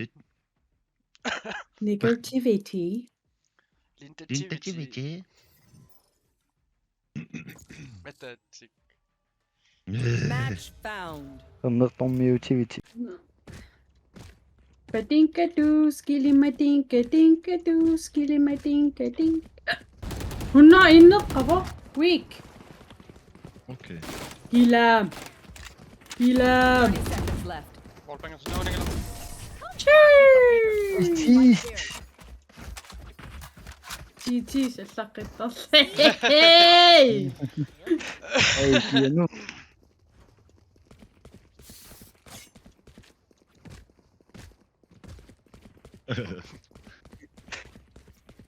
Sit. Negativity. Negativity. Matematik. Match found. Saqqummiutissagaluarukku. Badinka-doo, skilly-madinka-dinka-doo, skilly-madinka-dink. Hun er inde, Rapper. Weak. Okay. Gilam. 30 seconds left. Wallbanger snowing eller? GG, så sakittar. Hej! Ei tiennyt.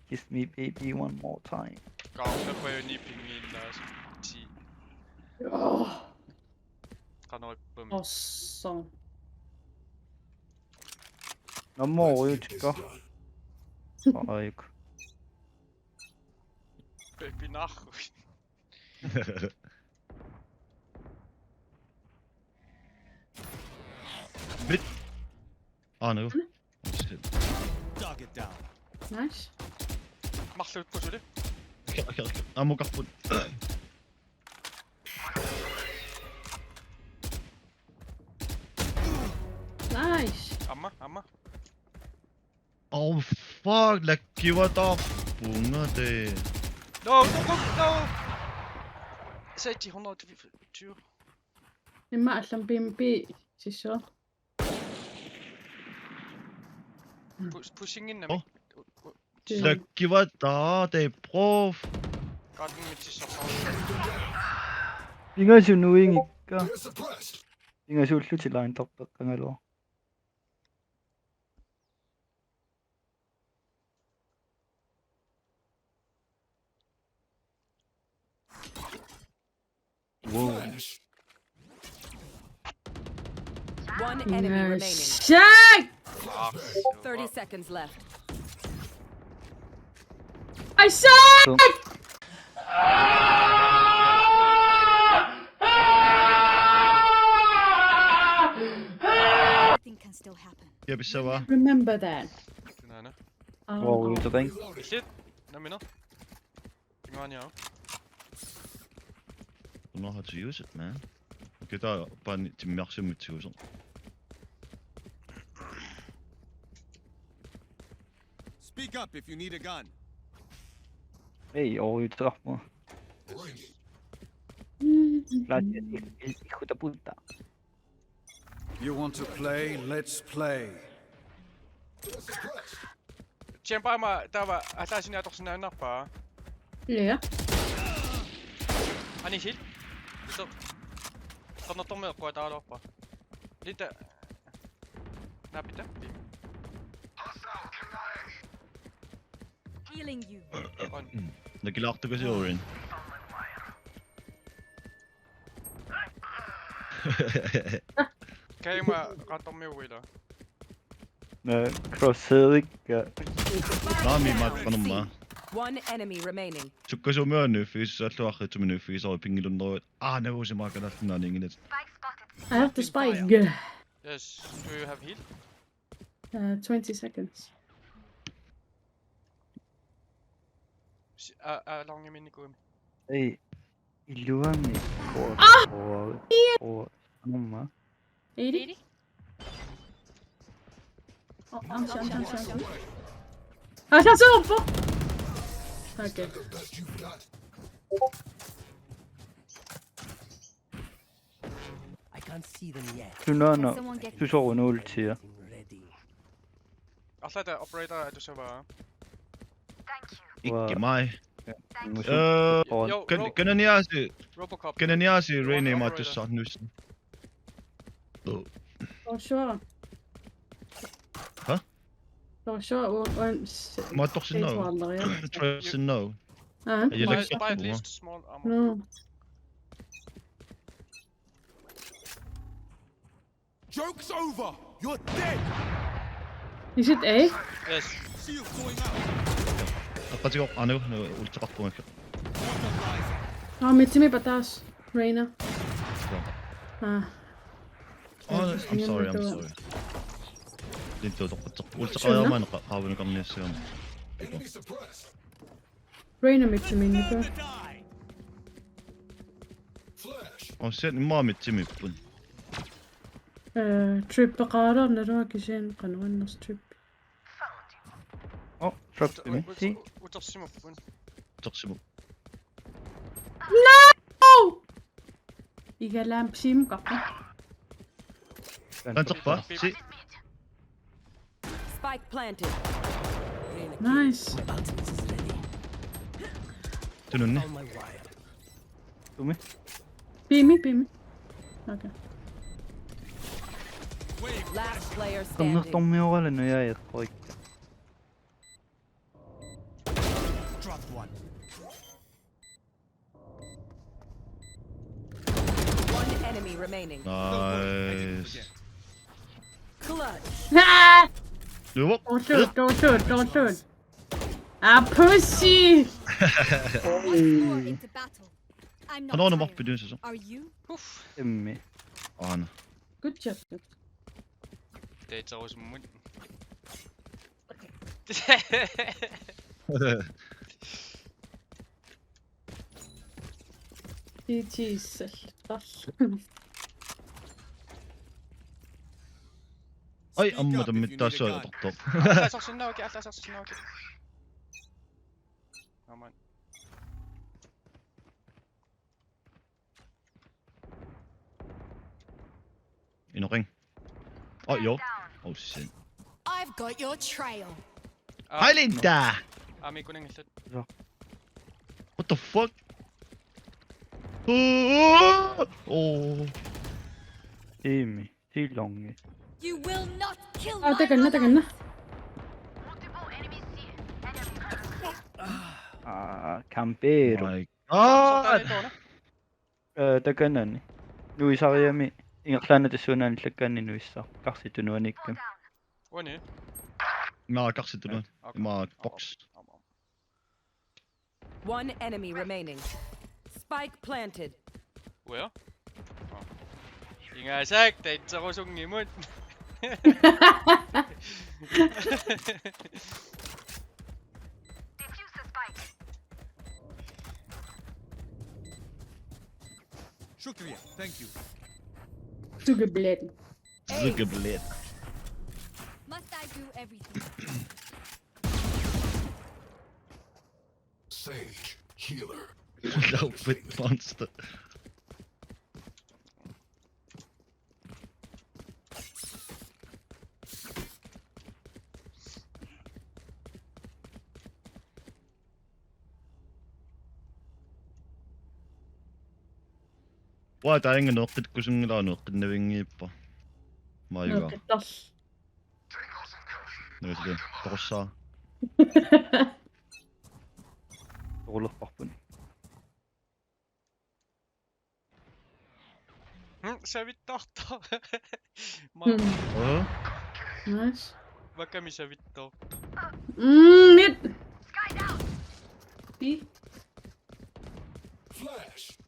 Kiss me baby one more time. Kaukana på jo 9 pingin der. 10. Kanoi på mig. Så. Namo oyuchka. Aik. Baby nahkuin. No. Shit. Nice. Marlut på det. Okay. Ammo kaput. Nice. Amma. Oh fuck, kiva bunga det. No! Sagde de 120. Ima allan BMB sisser. Pushing in. Kiva det prof. Godt med tisser. Ingasu nuingikka. Ingasu ullutilain tarpeqqangaluar. Whoa. One enemy remaining. Shit! 30 seconds left. I saw it! Anything can still happen. Ja, bisa ba? Remember that. Nana. Wow, uitadang. Shit. No minute. Tingnan niya. Don't know how to use it, man. Kita pa timmerse mit usen. Speak up if you need a gun. Ei oyutrahma. Hijo de puta. You want to play? Let's play. Tjen bare mig, der er sådan her, der sådan her bare. Ja. Han er helt. Så. Så når du med på der oppe. Lidt der. Nej, bitte. Healing you. Nagilakta kasi Orin. Kan jeg mig ret om med Willa? Crossedikka. Nami matqanumma. One enemy remaining. Sukkasumiannu fiis alluarrituminu fiis ori pingilunneruat. Navusimaaqanallunaaniinginat. I have the spike. Yes. Do you have heal? 20 seconds. Long in minigame. Ei illuanni ko mumma. 80? I'm shot. I got so. Okay. I can't see them yet. Tunana. Someone get Du så en ulti. Ready. Altså der operator er du så bare. Ikke mig. Jo, Robocop. Kananiasi Rene Matussaat nyssen. Oh, sure. Huh? Oh, sure. Ma toqsin no. Trust no. You buy at least small armor. No. Joke's over. You're dead. Is it A? Yes. See you going out. Qatigo anu ultiqarpunga. Mitsimi patas. Reina. Oh, I'm sorry. Lintu ultaqayaamaana qaavunaqarniassiama. Reyna midsi minnikö? Sen immaamittimippun. Trippe qaararnaruа kisen qanuannas trip. Oh, drop to me. See? Utorsimuppun. Taqsimu. Igalampisim qaqqa. Tantarpa. Si. Spike planted. Nice. My ultimate is ready. Tununni. On my wire. To me. Pimi. Okay. Last player Kom standing. tommiorale nu jäi poikki. Drop one. One enemy remaining. Nice. Clutch. Ah! Luo. Don't shoot. Ah, pussy! Into battle. I'm not Qanoona tired. marpidun sasa. Are you? Emmi. Aana. Good job. Data was mun. Tiisel. Ai amma tammittaassa tortor. Allasarsinnaagi. Aman. Inoring. Oh jo. Oh shit. I've got your trail. Hej Linda! Ami kuningillut. What the fuck? Oh. Emmi. Silongi. You will not kill Ah, my tekanna. Campero. My god! Takanani. Nuisariami. Ingaqlaanatassuunaan llakkaanni nuissa. Qarsitunuanikkam. Wani? Mä kaksittunut. Mä box. One enemy remaining. Spike planted. Where? Ingasak, data ko sungimut. Shukriya. Thank you. Zugebled. Zugeblit. Must I do everything? Sage. Healer. Outfit monster. Waa ingen noqqit kusungilaa noqqinnavingiippa. Maayuga. Noqittas. Nösden. Torsaa. Tuulorparpun. Se vittortaa. Oh. Nice. Vaikka missä vittu. Mid. B. Flash.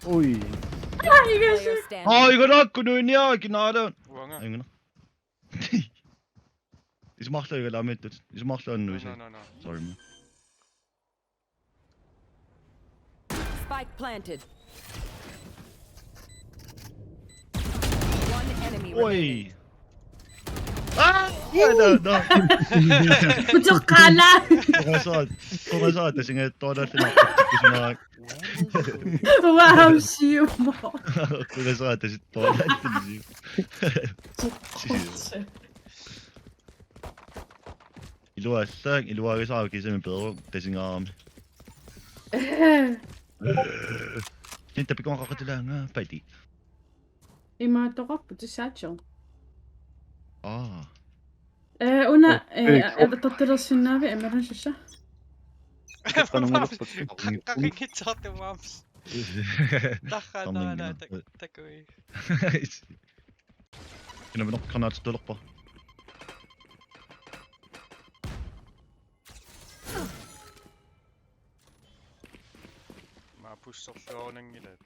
Oi. Player standing. Ai rakkunuin jaakin naadan. Uanga. Ingena. Ismachla ei ole mitään. Ismachla on nuisi. No. Sorry man. Spike planted. One enemy remaining. Oi. Ah! No. Putukala. Kung saat kasi nga toda sinakot Wow, siumo. Kung saat kasi toda Iluaga saa kisemmin bedre tissinangaarmat. Linda pikon kakatilaan pati. Imaatoqarpu tissaatsion. Ah. Una tattelersinnaavi emerensissa. Kakikit saatte mams. Tahan nada takui. Kunnen we nog granaatstulpen? Mä pusserluo unangineq.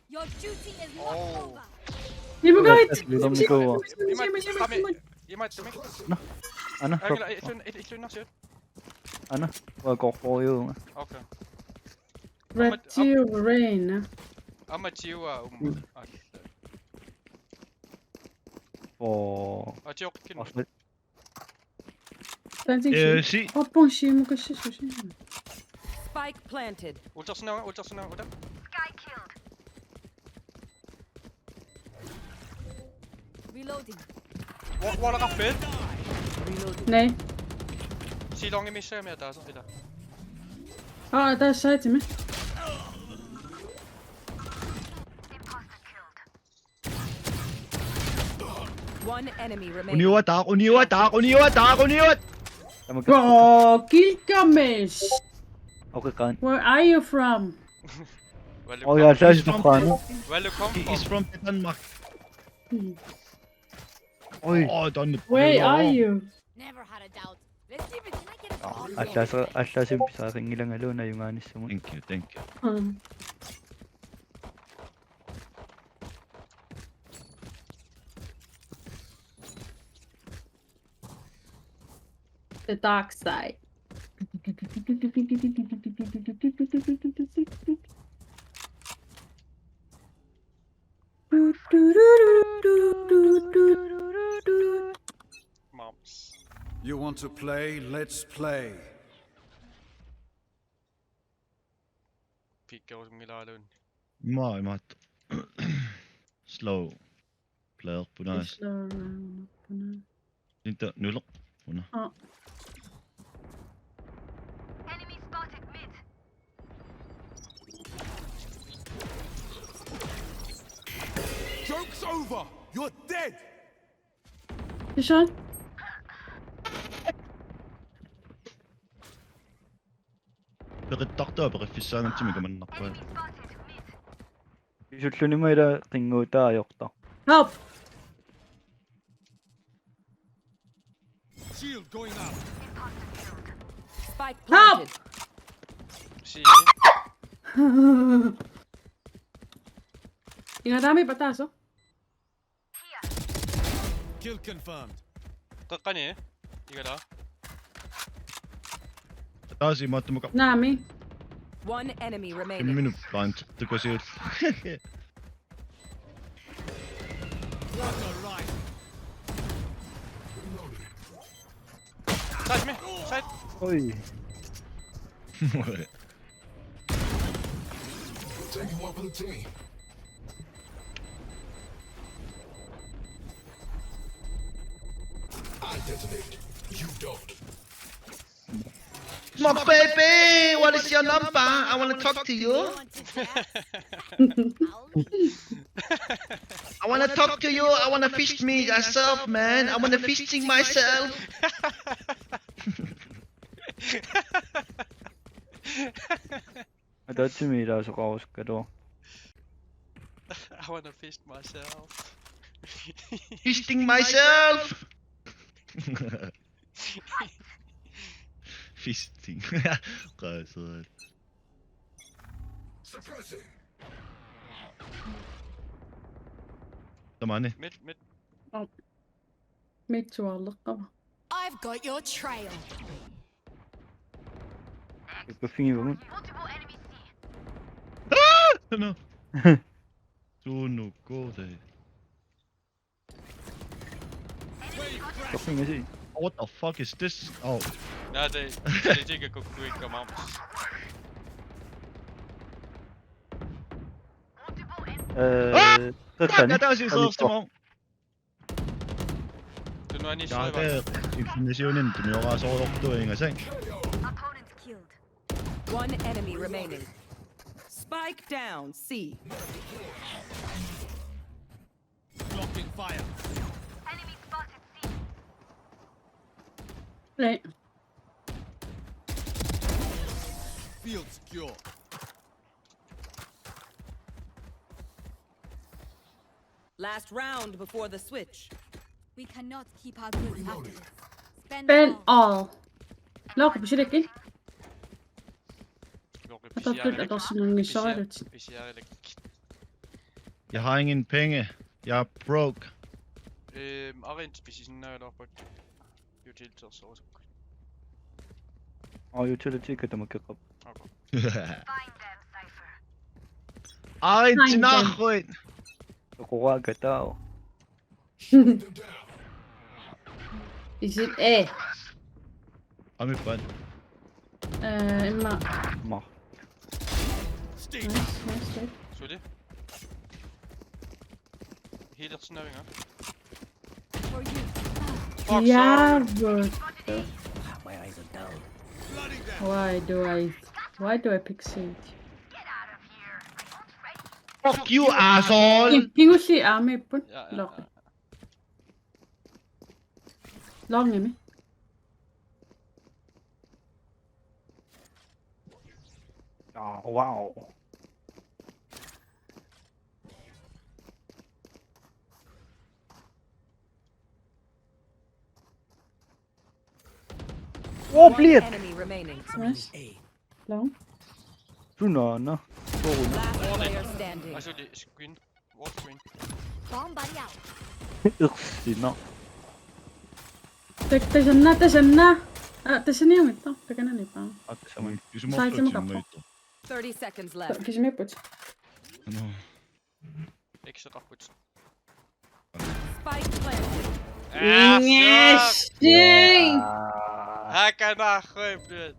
Your duty is not Oh. over. Nimugait! Lumikoa. Imattumik. Anna, drop. Illunnarsiut. Anna, hvor går for jo. Okay. Retio Rain. Amatiua For... Atiorkin. Også lidt. Planting Si. Oppon shimukashi sushi. Spike planted. Ultrasnø. Uda. Reloading. Hvor er der fedt? Nej. Sig longe misser med der så eller. Der er side til mig. One enemy remaining. Uniuat! Jeg må gøre. Gilgamesh! Okay, græn. Where are you from? Og jeg er særligt fra nu. Velkommen. He is from Denmark. Oj. Donne. Where are you? Never had a doubt. Let's see if it can I get a Atlas yung bisa ring ilang alo na yung anis mo. Thank you. The dark side. Moms. You want to play? Let's play. Pikker som milalun. Maailmat. Slow. Player punaas. Inte nulla. Puna. Joke's over! You're dead! Sean? Perittartua perifissaanatsimika mannarpaa. Isulluni ila ringuutaa ajorta. Help! Shield going up. Spike planted. Sige. Ingadami pataso. Kill confirmed. Qaqqani. Igala. Taas imaattumaka. Nami. One enemy remaining. Minut paantattukasiut. Side me. Side. Oj. Taking one for the team. I detonate. You don't. My baby, what is your number? I want to talk to you. I want to talk to you. I want to fish me myself, man. I want to fishing myself. Adatsumira så rauska då. I wanna fish myself. Fishing myself. Fisting. Qaasaat. Suppressing. Tamani. Mid. Mid tuallaqaba. I've got your trail. På fingeren. No. Sunu kode. På fingeren. What the fuck is this? Oh. Nej, det ikke gå quick og moms. Fuck, der is eerst man. Du nu er ni Ja, så det er informationen, du må også overdoe en seng. Opponent killed. One enemy remaining. Spike down. C. Blocking fire. Enemy spotted C. Nej. Field secure. Last round before the switch. We cannot keep our goods after this. Spend Spend all. all. Lauka pysytäkin. Lukke Jeg tror, at der er sådan nogle misøjler. Vi siger heller ikke. Jeg har ingen penge. Jeg er broke. Orange assigisaallu utilities også. utility kita magkakap. Ay, Find them. tinakoy! Kukuha ka tao. Is it A? I'm in bud. Emma. Ma. Nice. Så det. Helt snøvinger. For you. Fuck, Yeah, sorry. but My eyes are down. why do I pick Sage? Fuck you, asshole! Pingusi army pun. Ja. Lauka. Long Emmy. Oh, wow. Oh, One bleed! enemy remaining. Nice. A. Long. Tuna. Last player standing. Altså det screen. Wall screen. Bomb buddy out. Sina. Tässä on niin mitään. Tekänä niin paljon. Kysy Sait sen mukaan. mukaan. 30 seconds left. Kysy me puts. No. Ikke så godt. Spike planted. Yes! Dang! Haka na blöd.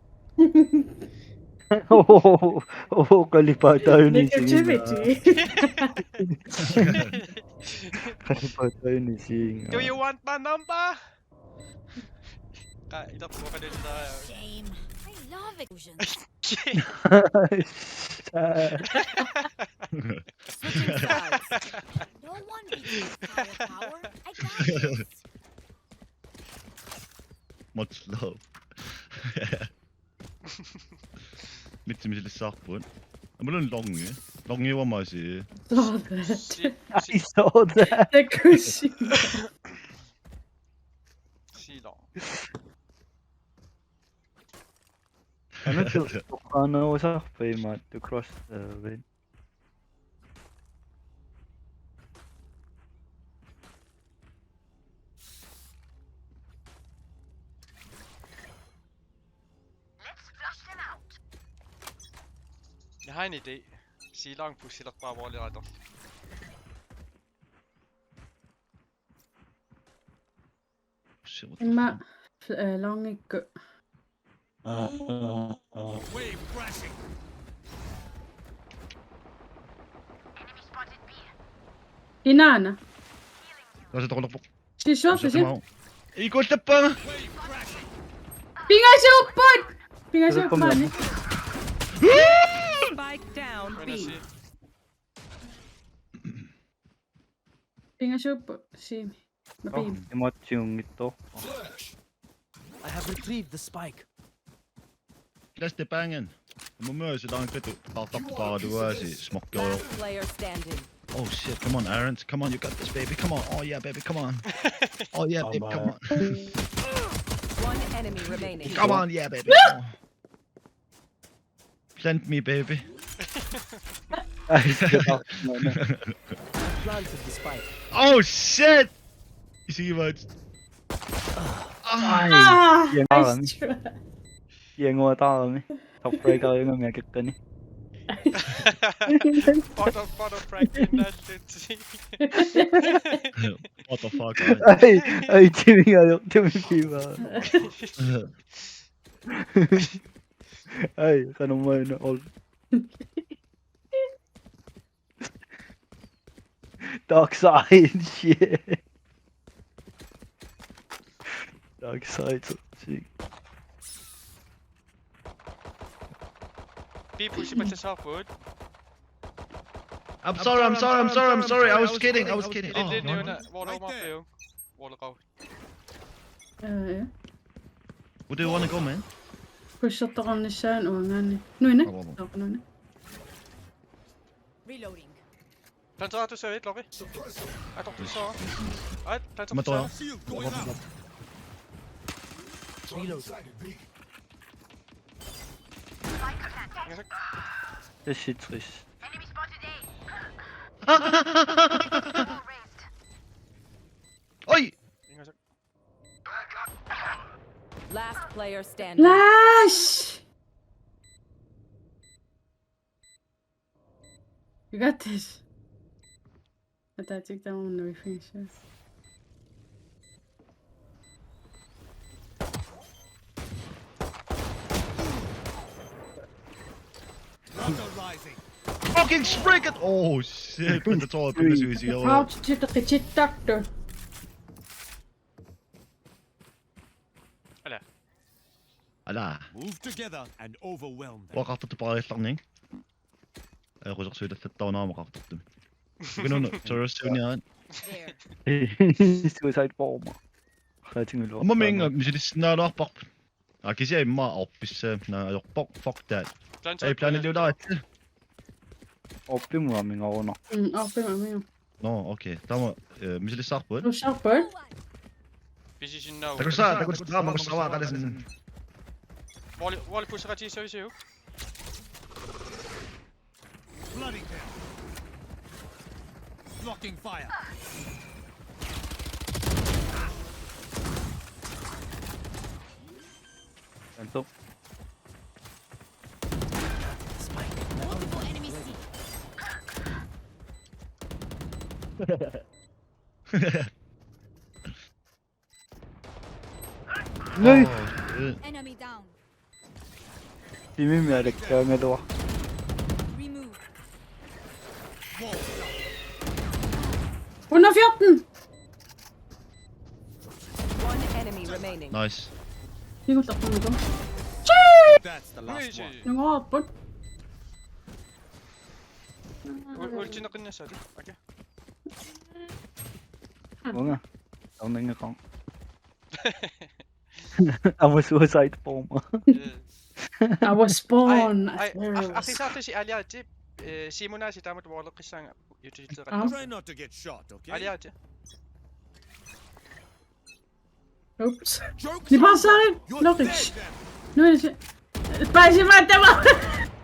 Kalipa tayo ni Negativity. Kalipa tayo ni Sing. Do you want my number? Ito po ka din na. Shame. I love illusions. Switching sides. No one beats firepower. I got this. Much love. 밑에 사qqun. Mul on longi. Longi omasi. I saw that. Det kyssi. Silong. Ano to? Ano sa Faymat to cross the lane? Jeg har en idé. Silong pusiller bare volley retter. Shit, what the Emma. fuck? Long ikke. Wave crashing. Inana. Kasi ako lang po. Si short Kasi si. mo. Ikot na pa! Pinga siya upod. Pinga siya Ano pa upod. man? Spike down Gå ind og B. se. Pinga siya upod. Si. Oh, Mapim. emot yung ito. I have retrieved the spike. Läste pangen. Mä myös jotain petu. Tappaa duasi. Smokkoo. Last player standing. Oh shit, come on Aaron. Come on, you got this baby. Come on. Oh yeah baby, come on. Oh yeah baby, come on. One enemy remaining. Come on, yeah baby. Oh. Plant me baby. Ay, Planted the spike. Oh shit! You see what? Ah! Yan Nice try. Yang mo tao kami. Top break ako yung umekit ka ni. Bottom frag in that shit. What the fuck? Ay, Jimmy nga, Jimmy Piva. Ay, kanong mo na all. Dark side, shit. Dark side, så sygt. Be pushing mig til softwood. I'm sorry. I was kidding. Lidt Oh, lidt no. nævner, hvor der var flere. Hvor der gav. Ja. Where do you wanna go, man? Pushattakaan nisään uangani. Nuine. Oh, oh, oh. Lauka nuine. Reloading. Planter du ser et, Loki. Jeg tror du så. Ej, planter Mä du toin. så. Reload. Det er shit trist. Oj! Last player standing. Flash! You got this. But I think that one no finish. Fucking spring it! Oh shit, met het al in de Suzy. How to the kitchen doctor. Ala. Move together and overwhelm them. Wacht de paarlanding. Goed zegt zo dat het dan allemaal achter hem. We kunnen terus zo niet aan. Suicide bomber. Gaat hij nu Maar ming, misschien is nou nog pak. Ah, kies jij maar op is nou fuck that. Hey, plannen doe dat. Oppi mua minga ono. Oppi mua. No, okei. Tämä misschien is dat goed. No sharper. Position now. Tak usah drama masalah kada sen. Wall push ka chi service yo. Flooding them. Blocking fire.Ento. Multiple enemies C. Nej! Enemy down. Det är mer det med då. Remove. 114! One enemy remaining. Nice. You got that one. That's the last one. You got it. Ulti na kanya sa. Okay. Många. De hänger kvar. I'm a suicide bomber. I was spawn. Akhi sa ato si Aliati. Simona si tamat wala kisang YouTube Try not to get shot, okay? Aliati. Oops. Joke's Die over. passaren! You're Nog dead eens. then. Nu is het. Het paasje maar te maken.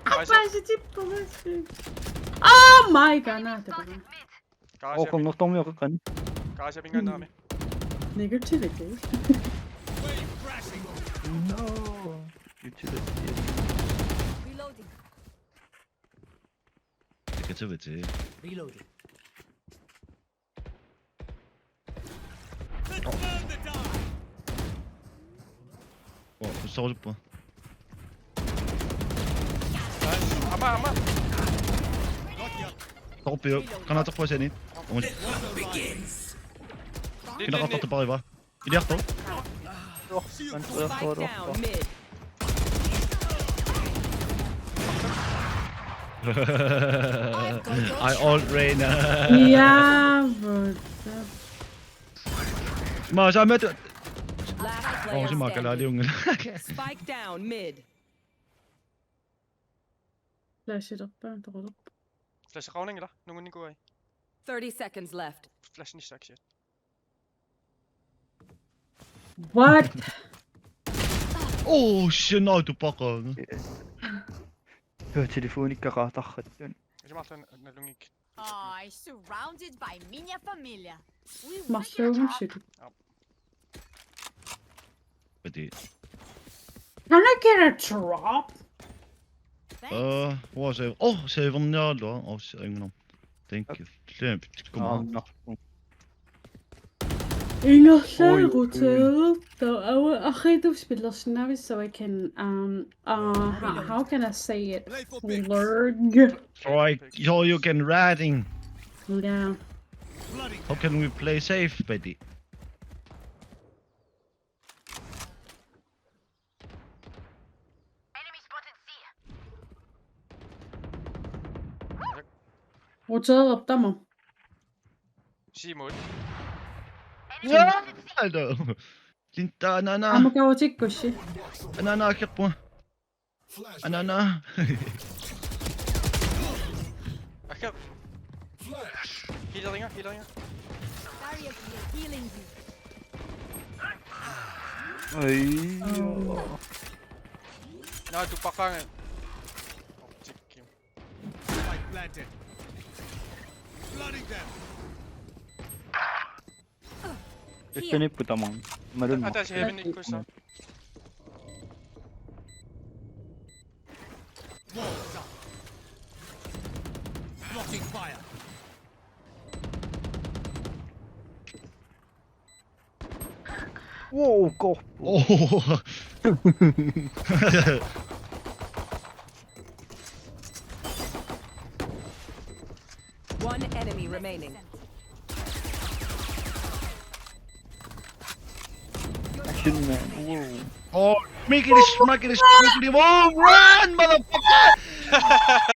Het paasje type misschien. Oh my god, na te maken. Och, om nog de jag kan. Kasi bingan namin. Negativity. Wave crashing. No. Reloading. Negativity. Reloading. Let's burn the die. Oh, du står det på. Ama. Got ya. Stop je. Kan het toch wel zijn niet? Jongens, je gaat tot de bal waar. Je dacht toch? Spike down mid. I old Reina. Ja, wat. Maar zij met. Last Oh, player ze maken daar standing. jongen. Spike down mid. Flash het op, toch op. Flash gewoon ingeda. Nungun ni ko ay. 30 seconds left. Flash ni stack shit. What? Oh shit, nou te pakken. Hör telefonica qaatakhad. Kasi mata na lungik. Oh, surrounded by minha família. We Mag really zo hem are. zitten. Met die. Can I get a drop? Thanks. Waar is hij? Oh, 7 ja daar. Oh, ingenomen. Thank you. Kom aan. Inga hotel. So I hate to speed lost now so I can how can I say it? Play for big. Learn. Right, so you can riding. Yeah. Flooding. How can we play safe, Betty? Hotel op tammo. Simon. Ja, hallo. Tinta nana. Amo ka watikkoshi. Nana kippo. Nana. Akap. Healing. Barrier here, healing you. Ay. Na tu pakang. planted. Flooding them. Yksi nippu tamaan. Mä rymään. Täysin heavy nikkuissa. Walls up. Blocking fire. Wow, kohpu. Oh. One enemy remaining. Action man. Wow. Oh, smackity, oh, run, motherfucker!